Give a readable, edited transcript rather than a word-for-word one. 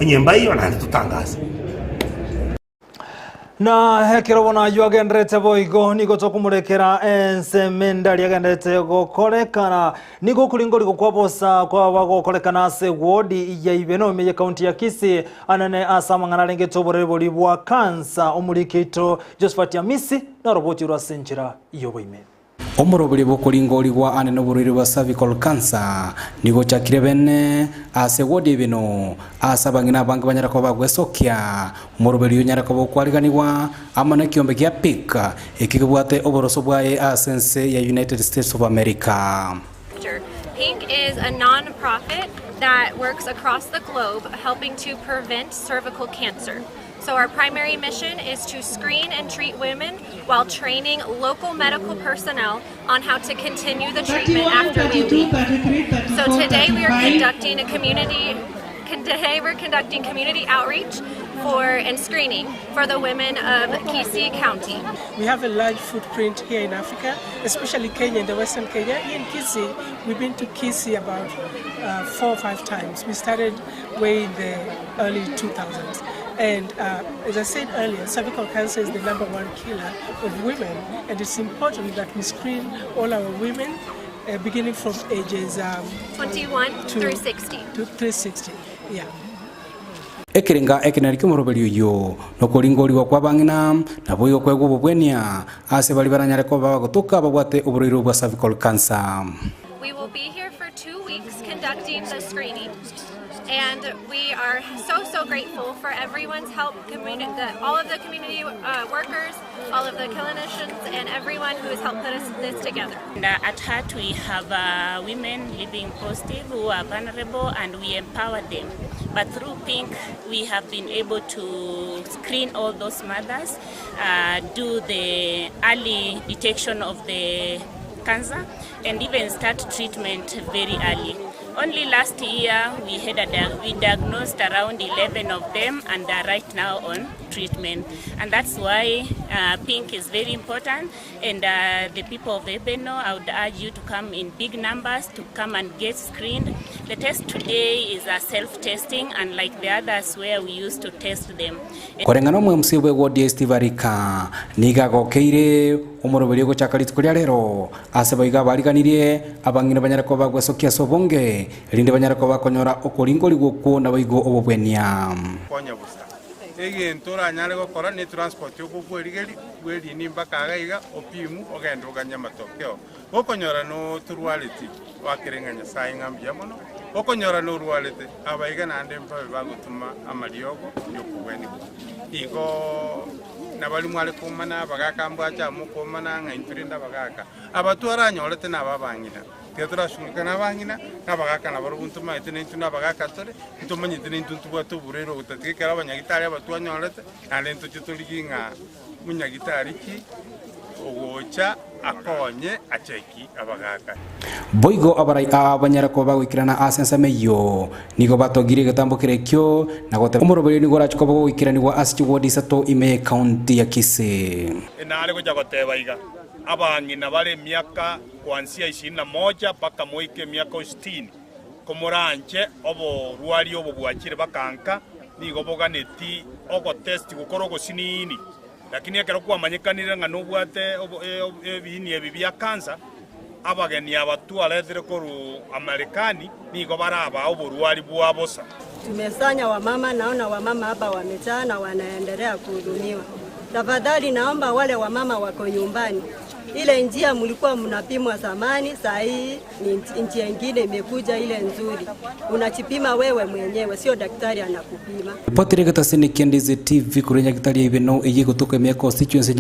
Wenye hiyo na tutangaza. Na hekirobona yuagendrete boigo nigo tokumurekera ensemenda lyagendrete gokorekana nigo kulingo likokwabosa kwa bagokorekana se wodi ya Ibeno meya county ya Kisii anane asamangana lenge toborere boli bwa kansa omulikito Josephat Yamisi na roboti rwa senjira iyo boime omurobere bokulingo ligwa anene oburire bwa cervical cancer nigo chakire bene ase wodi Ibeno asabangina bangi banyarako bagwesokia omurobere yonyarako bokwariganirwa amana kiombe kya pika ikigibwate oboroso bwaye asense ya United States of America. Pink is a non-profit that works across the globe helping to prevent cervical cancer. So our primary mission is to screen and treat women while training local medical personnel on how to continue the treatment after we leave. So today we are conducting community outreach and screening for the women of Kisii County. We have a large footprint here in Africa, especially Kenya, in the Western Kenya. In Kisii, we've been to Kisii about 4 or 5 times. We started way in the early 2000s. And as I said earlier, cervical cancer is the #1 killer of women, and it's important that we screen all our women beginning from ages 21 through 60. To 360, yeah. Ekiringa ekinari kimoroberio yo nokoringori kwa bangina na boyo kwego bobwenia ase bali baranyareko bagotoka babwate oburiro bwa cervical cancer. We will be here for 2 weeks conducting the screening. And we are so grateful for everyone's help, all of the community workers, all of the clinicians, and everyone who has helped put this together. And at heart we have women living positive who are vulnerable, and we empower them. But through Pink, we have been able to screen all those mothers, do the early detection of the cancer, and even start treatment very early. Only last year we diagnosed around 11 of them and are right now on treatment, and that's why Pink is very important. And the people of Ibeno, I would urge you to come in big numbers to come and get screened. The test today is a self-testing, unlike the others where we used to test them. Korengano mwemsi bwego DSTV arika niga gokeire omorobere go chakarit kuria rero ase baiga bariganirie abangina banyarako bagwesokia sobonge rinde banyarako bakonyora okoringo ligwo na baigo obobwenia konya busa egentora nyare gokora ni transport yo kugwerigeri gweri ni mpaka agaiga opimu ogendo ganya matokeo okonyora no turwality wakirenganya sai ngambia mono okonyora no rwalete abaiga na ande mpabe bagutuma amariogo yo kugweni igo nabali mwale kumana bagakambwa cha mukomana nga inturinda bagaka abatwara nyorete nababangina tetra shunga nabangina nabagaka nabarubuntuma etene ntuna bagaka tore ntumanye tene ntuntu bwato burero utatikera abanyagitari abatwa nyorete ande ntutituliginga munyagitari ki ogocha akonye acheki abagaka boigo abarai abanyarako bagwikirana asensame yo nigo batogire gatambukire kyo na gote omorobere nigo rachiko bagwikiranirwa asiki wodi sato ime county ya Kisii enare goja goteba iga abangina bale miaka kuanzia 21 mpaka moike miaka 60 komoranche obo ruari obo bwachire bakanka nigo boganeti ogo test gukoro gosinini lakini ekero kwamanyikanire nga nobwate ebini ebi bya kansa abageni abatu alethire koru Amerikani nigo baraba oburwari bwabosa. Tumesanya wamama, naona wamama hapa wamejaa na wanaendelea kuhudumiwa. Tafadhali naomba wale wamama wako nyumbani, ile njia mlikuwa mnapimwa zamani, saa hii ni njia nyingine imekuja ile nzuri. Unachipima wewe mwenyewe, sio daktari anakupima. Ripoti ya Ndizi TV kurenya kitali Ibeno ije kutoka Meko constituency